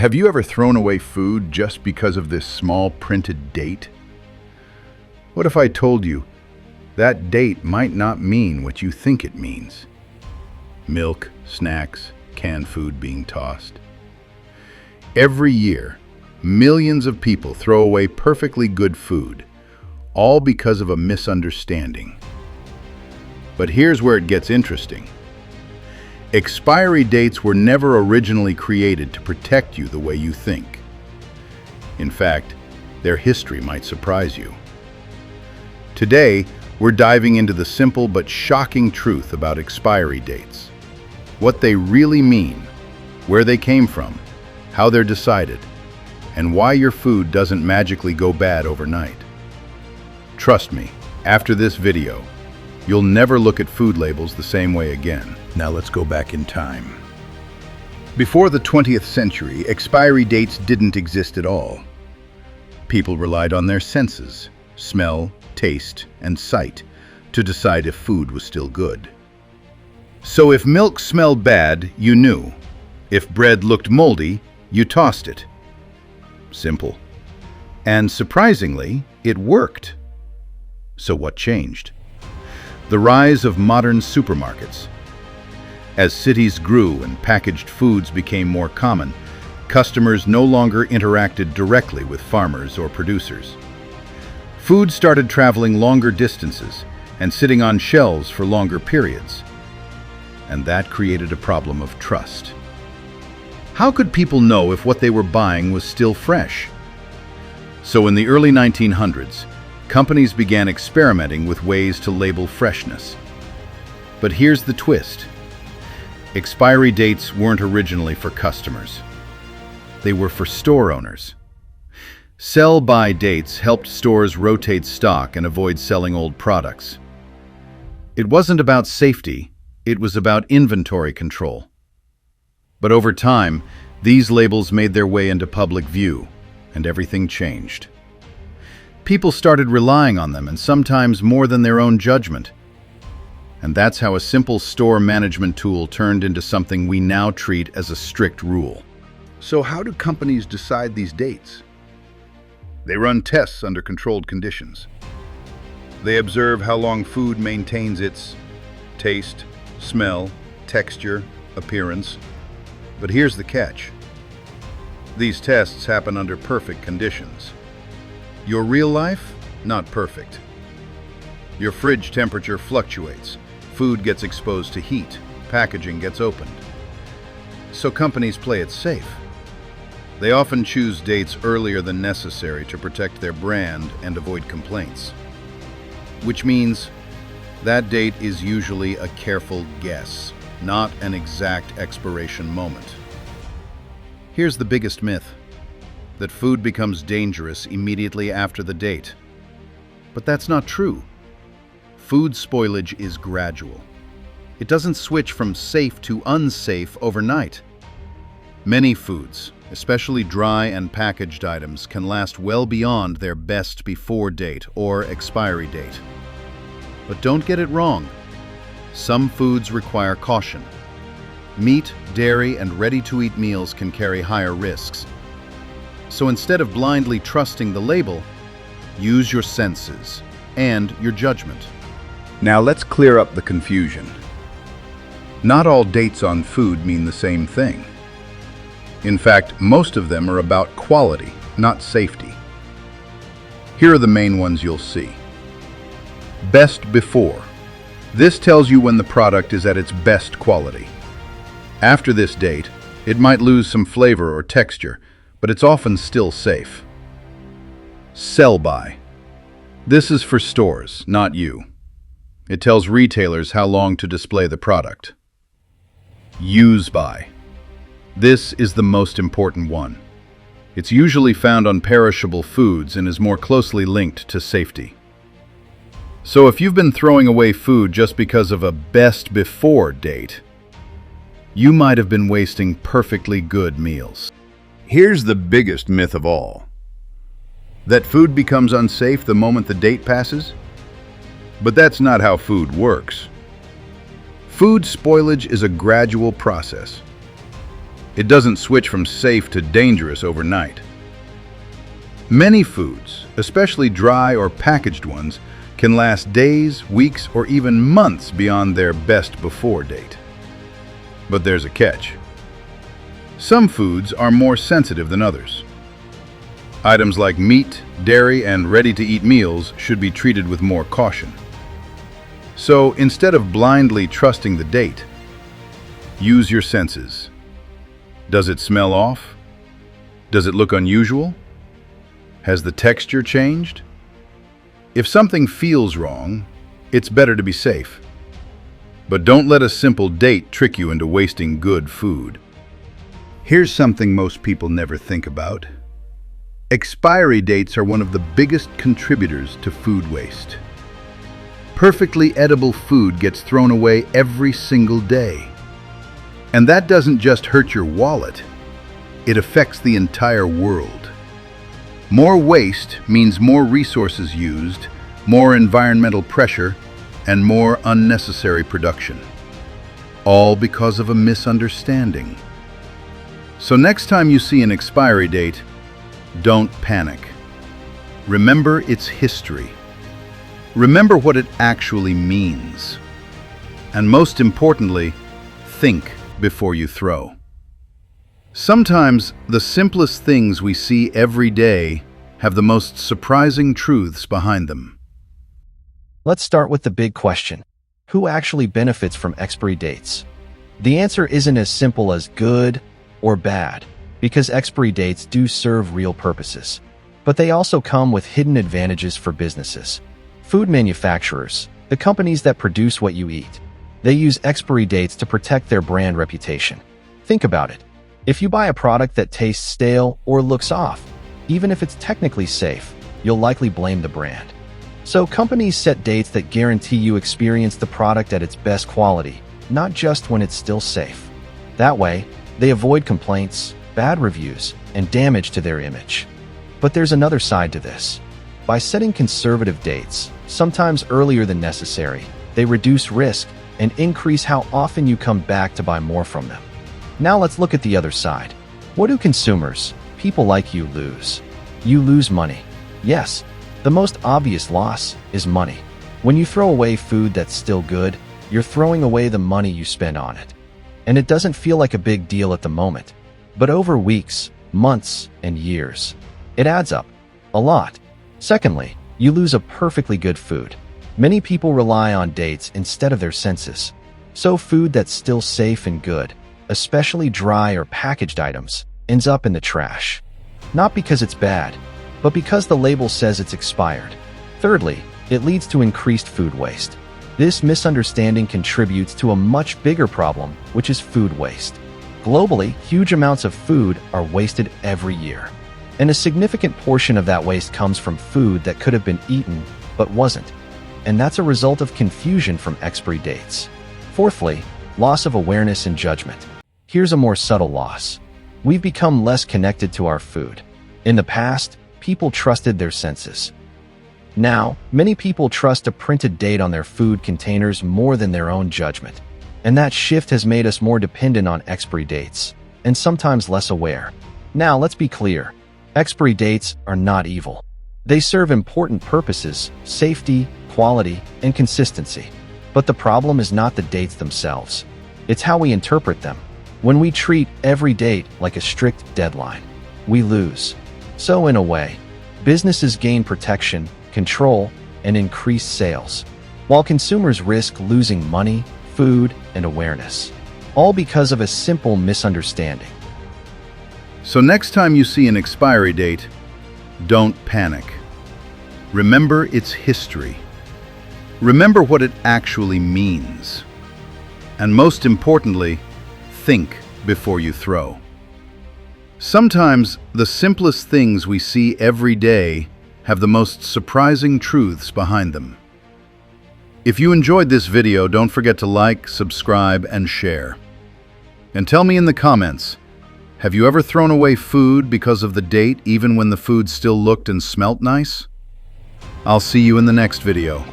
Have you ever thrown away food just because of this small printed date? What if I told you that date might not mean what you think it means? Milk, snacks, canned food being tossed. Every year, millions of people throw away perfectly good food, all because of a misunderstanding. But here's where it gets interesting. Expiry dates were never originally created to protect you the way you think. In fact, their history might surprise you. Today, we're diving into the simple but shocking truth about expiry dates. What they really mean, where they came from, how they're decided, and why your food doesn't magically go bad overnight. Trust me, after this video, you'll never look at food labels the same way again. Now let's go back in time. Before the 20th century, expiry dates didn't exist at all. People relied on their senses, smell, taste, and sight, to decide if food was still good. So if milk smelled bad, you knew. If bread looked moldy, you tossed it. Simple. And surprisingly, it worked. So what changed? The rise of modern supermarkets. As cities grew and packaged foods became more common, customers no longer interacted directly with farmers or producers. Food started traveling longer distances and sitting on shelves for longer periods. And that created a problem of trust. How could people know if what they were buying was still fresh? So in the early 1900s, companies began experimenting with ways to label freshness. But here's the twist. Expiry dates weren't originally for customers. They were for store owners. Sell-by dates helped stores rotate stock and avoid selling old products. It wasn't about safety, it was about inventory control. But over time, these labels made their way into public view, and everything changed. People started relying on them, and sometimes more than their own judgment. And that's how a simple store management tool turned into something we now treat as a strict rule. So how do companies decide these dates? They run tests under controlled conditions. They observe how long food maintains its taste, smell, texture, appearance. But here's the catch. These tests happen under perfect conditions. Your real life, not perfect. Your fridge temperature fluctuates. Food gets exposed to heat. Packaging gets opened. So companies play it safe. They often choose dates earlier than necessary to protect their brand and avoid complaints. Which means that date is usually a careful guess, not an exact expiration moment. Here's the biggest myth, that food becomes dangerous immediately after the date. But that's not true. Food spoilage is gradual. It doesn't switch from safe to unsafe overnight. Many foods, especially dry and packaged items, can last well beyond their best before date or expiry date. But don't get it wrong. Some foods require caution. Meat, dairy, and ready-to-eat meals can carry higher risks. So instead of blindly trusting the label, use your senses and your judgment. Now let's clear up the confusion. Not all dates on food mean the same thing. In fact, most of them are about quality, not safety. Here are the main ones you'll see. Best before. This tells you when the product is at its best quality. After this date, it might lose some flavor or texture, but it's often still safe. Sell-by. This is for stores, not you. It tells retailers how long to display the product. Use-by. This is the most important one. It's usually found on perishable foods and is more closely linked to safety. So if you've been throwing away food just because of a best before date, you might have been wasting perfectly good meals. Here's the biggest myth of all. That food becomes unsafe the moment the date passes? But that's not how food works. Food spoilage is a gradual process. It doesn't switch from safe to dangerous overnight. Many foods, especially dry or packaged ones, can last days, weeks, or even months beyond their best before date. But there's a catch. Some foods are more sensitive than others. Items like meat, dairy, and ready-to-eat meals should be treated with more caution. So instead of blindly trusting the date, use your senses. Does it smell off? Does it look unusual? Has the texture changed? If something feels wrong, it's better to be safe. But don't let a simple date trick you into wasting good food. Here's something most people never think about. Expiry dates are one of the biggest contributors to food waste. Perfectly edible food gets thrown away every single day. And that doesn't just hurt your wallet, it affects the entire world. More waste means more resources used, more environmental pressure, and more unnecessary production. All because of a misunderstanding. So next time you see an expiry date, don't panic. Remember its history. Remember what it actually means. And most importantly, think before you throw. Sometimes the simplest things we see every day have the most surprising truths behind them. Let's start with the big question. Who actually benefits from expiry dates? The answer isn't as simple as good or bad, because expiry dates do serve real purposes. But they also come with hidden advantages for businesses. Food manufacturers, the companies that produce what you eat, they use expiry dates to protect their brand reputation. Think about it. If you buy a product that tastes stale or looks off, even if it's technically safe, you'll likely blame the brand. So companies set dates that guarantee you experience the product at its best quality, not just when it's still safe. That way, they avoid complaints, bad reviews, and damage to their image. But there's another side to this. By setting conservative dates, sometimes earlier than necessary, they reduce risk and increase how often you come back to buy more from them. Now let's look at the other side. What do consumers, people like you, lose? You lose money. Yes, the most obvious loss is money. When you throw away food that's still good, you're throwing away the money you spend on it. And it doesn't feel like a big deal at the moment. But over weeks, months, and years, it adds up. A lot. Secondly, you lose a perfectly good food. Many people rely on dates instead of their senses. So food that's still safe and good, especially dry or packaged items, ends up in the trash. Not because it's bad, but because the label says it's expired. Thirdly, it leads to increased food waste. This misunderstanding contributes to a much bigger problem, which is food waste. Globally, huge amounts of food are wasted every year. And a significant portion of that waste comes from food that could have been eaten, but wasn't. And that's a result of confusion from expiry dates. Fourthly, loss of awareness and judgment. Here's a more subtle loss. We've become less connected to our food. In the past, people trusted their senses. Now, many people trust a printed date on their food containers more than their own judgment. And that shift has made us more dependent on expiry dates, and sometimes less aware. Now, let's be clear. Expiry dates are not evil. They serve important purposes: safety, quality, and consistency. But the problem is not the dates themselves. It's how we interpret them. When we treat every date like a strict deadline, we lose. So in a way, businesses gain protection, control, and increased sales, while consumers risk losing money, food, and awareness, all because of a simple misunderstanding. So next time you see an expiry date, don't panic. Remember its history. Remember what it actually means. And most importantly, think before you throw. Sometimes the simplest things we see every day have the most surprising truths behind them. If you enjoyed this video, don't forget to like, subscribe, and share. And tell me in the comments, have you ever thrown away food because of the date even when the food still looked and smelt nice? I'll see you in the next video.